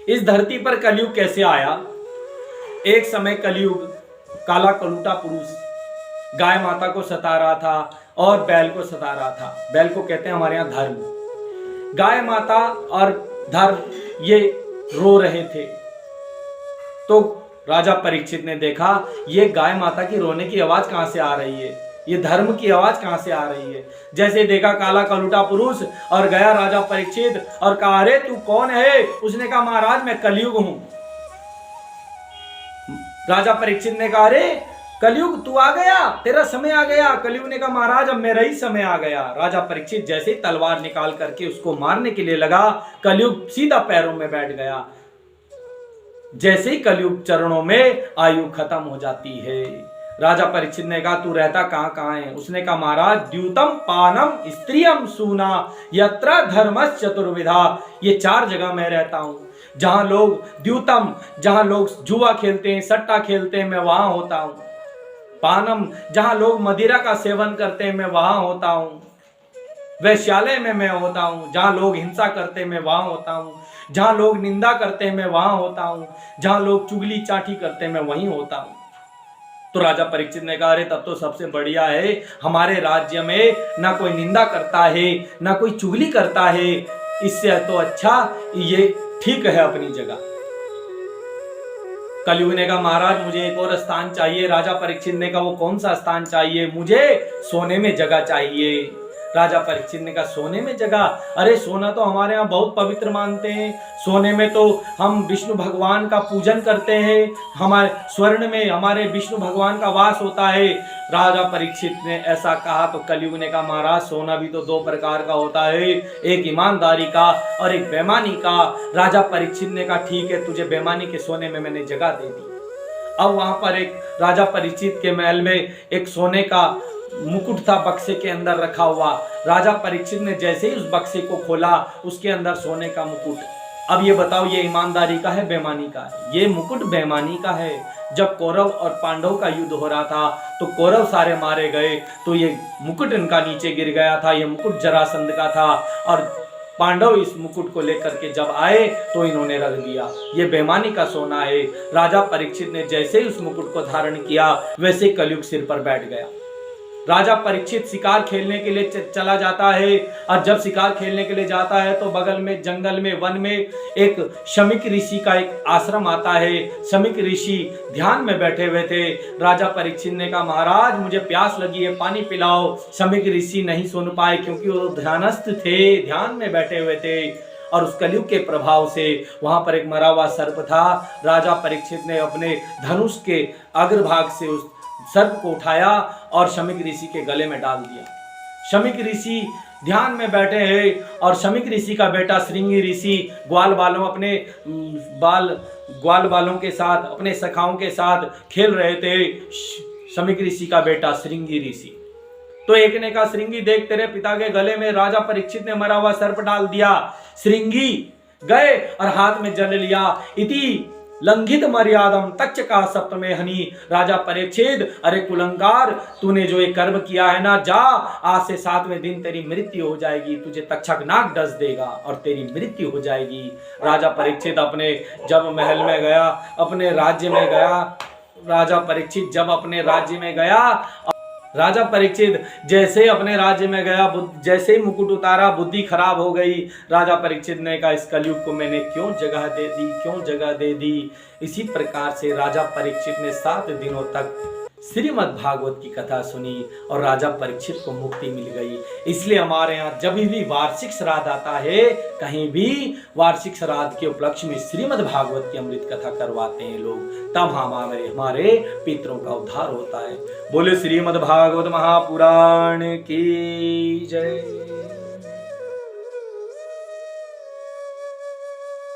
इस धरती पर कलयुग कैसे आया। एक समय कलयुग काला कलूटा पुरुष गाय माता को सता रहा था और बैल को सता रहा था। बैल को कहते हैं हमारे यहाँ धर्म। गाय माता और धर्म ये रो रहे थे। तो राजा परीक्षित ने देखा ये गाय माता की रोने की आवाज कहां से आ रही है, ये धर्म की आवाज कहां से आ रही है। जैसे देखा काला कलूटा पुरुष और गया राजा परीक्षित और कहा अरे तू कौन है। उसने कहा महाराज मैं कलयुग हूं। राजा परीक्षित ने कहा अरे कलयुग तू आ गया, तेरा समय आ गया। कलयुग ने कहा महाराज अब मेरा ही समय आ गया। राजा परीक्षित जैसे ही तलवार निकाल करके उसको मारने के लिए लगा, कलयुग सीधा पैरों में बैठ गया। जैसे ही कलयुग चरणों में आयु खत्म हो जाती है। राजा परीक्षित ने कहा तू रहता कहां है। उसने कहा महाराज द्यूतम पानम स्त्रियम सूना यत्र धर्मस् चतुर्विधा। ये 4 जगह मैं रहता हूं। जहां लोग द्यूतम, जहां लोग जुआ खेलते हैं, सट्टा खेलते हैं, मैं वहां होता हूं। पानम, जहां लोग मदिरा का सेवन करते हैं, मैं वहां होता हूं। वैश्यालय में मैं होता हूं। जहां लोग हिंसा करते हैं मैं वहां होता हूं। जहां लोग निंदा करते हैं मैं वहां होता हूं। जहां लोग चुगली चाटी करते हैं मैं वहीं होता हूं। तो राजा परीक्षित ने कहा अरे तब तो सबसे बढ़िया है, हमारे राज्य में ना कोई निंदा करता है ना कोई चुगली करता है। इससे तो अच्छा ये ठीक है अपनी जगह। कलयुग ने कहा महाराज मुझे एक और स्थान चाहिए। राजा परीक्षित ने कहा वो कौन सा स्थान चाहिए। मुझे सोने में जगह चाहिए। राजा परीक्षित ने कहा सोने में जगह, अरे सोना तो हमारे यहाँ बहुत पवित्र मानते हैं। सोने में तो हम विष्णु भगवान का पूजन करते हैं। हमारे स्वर्ण में हमारे विष्णु भगवान का वास होता है। राजा परीक्षित ने ऐसा कहा तो कलयुग ने कहा महाराज सोना भी तो 2 प्रकार का होता है, एक ईमानदारी का और एक बेईमानी का। राजा परीक्षित ने कहा ठीक है, तुझे बेईमानी के सोने में मैंने जगह दे दी। अब वहां पर एक राजा परीक्षित के महल में एक सोने का मुकुट था बक्से के अंदर रखा हुआ। राजा परीक्षित ने जैसे ही उस बक्से को खोला उसके अंदर सोने का मुकुट। अब ये बताओ ये ईमानदारी का है बेईमानी का है। ये मुकुट बेईमानी का है। जब कौरव और पांडव का युद्ध हो रहा था तो कौरव सारे मारे गए तो ये मुकुट इनका नीचे गिर गया था। ये मुकुट जरासंध का था और पांडव इस मुकुट को लेकर के जब आए तो इन्होंने रख दिया। ये बेईमानी का सोना है। राजा परीक्षित ने जैसे ही उस मुकुट को धारण किया वैसे कलयुग सिर पर बैठ गया। राजा परीक्षित शिकार खेलने के लिए चला जाता है और जब शिकार खेलने के लिए जाता है तो बगल में जंगल में वन में एक शमीक ऋषि का एक आश्रम आता है। शमीक ऋषि ध्यान में बैठे हुए थे। राजा परीक्षित ने कहा महाराज मुझे प्यास लगी है, पानी पिलाओ। शमीक ऋषि नहीं सुन पाए क्योंकि वो ध्यानस्थ थे, ध्यान में बैठे हुए थे और उस कलयुग के प्रभाव से वहां पर एक मरा हुआ सर्प था। राजा परीक्षित ने अपने धनुष के अग्रभाग से उस सर्प को उठाया और शमीक ऋषि के गले में डाल दिया। शमीक ऋषि ध्यान में बैठे हैं और शमीक ऋषि का बेटा श्रृंगी ऋषि ग्वाल बालों के साथ अपने सखाओं के साथ खेल रहे थे। शमीक ऋषि का बेटा श्रृंगी ऋषि। तो एक ने कहा श्रृंगी देख तेरे पिता के गले में राजा परीक्षित ने मरा हुआ सर्प डाल दिया। श्रृंगी गए और हाथ में जल लिया। इति लंघित मर्यादम तक्षका सप्तमे हनि। राजा परीक्षित अरे कुलंकार तूने जो ये कर्म किया है ना, जा आज से 7वें दिन तेरी मृत्यु हो जाएगी। तुझे तक्षक नाग डस देगा और तेरी मृत्यु हो जाएगी। राजा परीक्षित अपने जब महल में गया, अपने राज्य में गया, राजा परीक्षित जब अपने राज्य में गया, राजा परीक्षित जैसे अपने राज्य में गया, जैसे ही मुकुट उतारा बुद्धि खराब हो गई। राजा परीक्षित ने कहा इस कलयुग को मैंने क्यों जगह दे दी। इसी प्रकार से राजा परीक्षित ने 7 दिनों तक श्रीमद् भागवत की कथा सुनी और राजा परीक्षित को मुक्ति मिल गई। इसलिए हमारे यहाँ जब भी वार्षिक श्राद्ध आता है, कहीं भी वार्षिक श्राद्ध के उपलक्ष्य में श्रीमद् भागवत की अमृत कथा करवाते हैं लोग, तब हमारे पितरों का उद्धार होता है। बोले श्रीमद् भागवत महापुराण की जय।